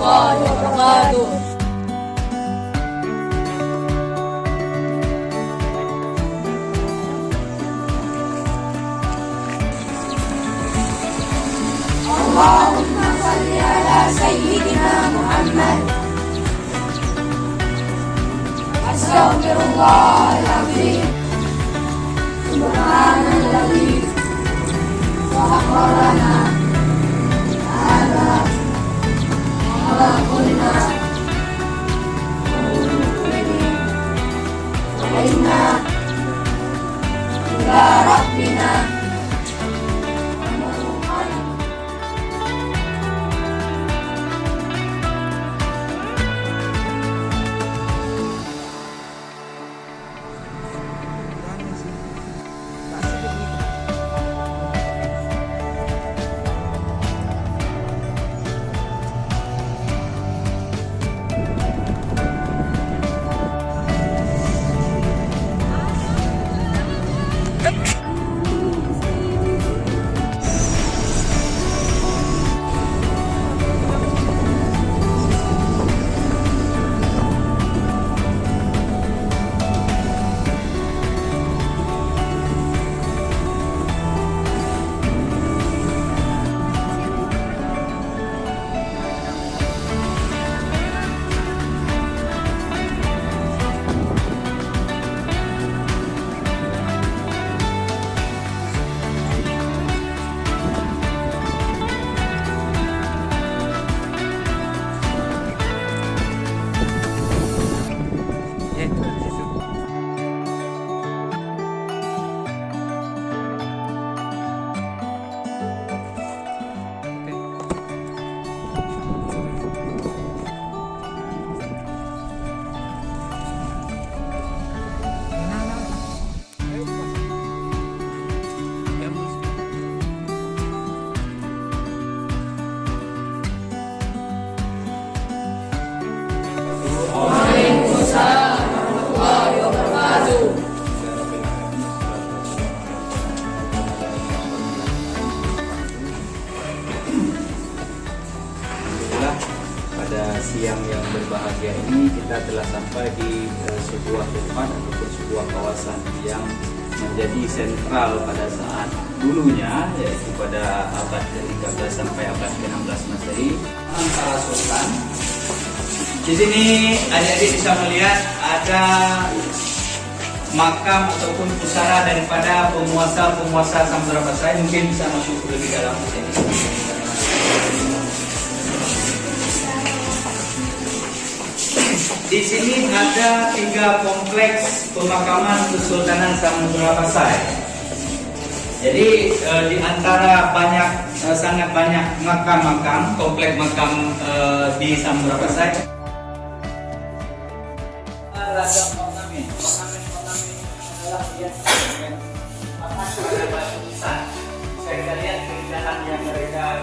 warahmatullahi wabarakatuh. Allahumma shalli ala sayyidina Muhammad. Astaghfirullahaladzim. Subhanalladzi sakhkhara hadza wa kunna muqrinin wa inna ila rabbina. Pada siang yang berbahagia ini kita telah sampai di sebuah tempat ataupun sebuah kawasan yang menjadi sentral pada saat dulunya, yaitu pada abad ke-13 sampai abad ke-16 Masehi, antara sultan. Di sini adik-adik bisa melihat ada makam ataupun pusara daripada penguasa Samudra Pasai. Mungkin bisa masuk lebih dalam di sini. Di sini ada 3 kompleks pemakaman Kesultanan Samudra Pasai. Jadi di antara sangat banyak makam-makam, kompleks makam di Samudra Pasai. Ragam ornamen adalah hiasan. Maka ada batu nisan. Bisa kita lihat keindahan yang mereka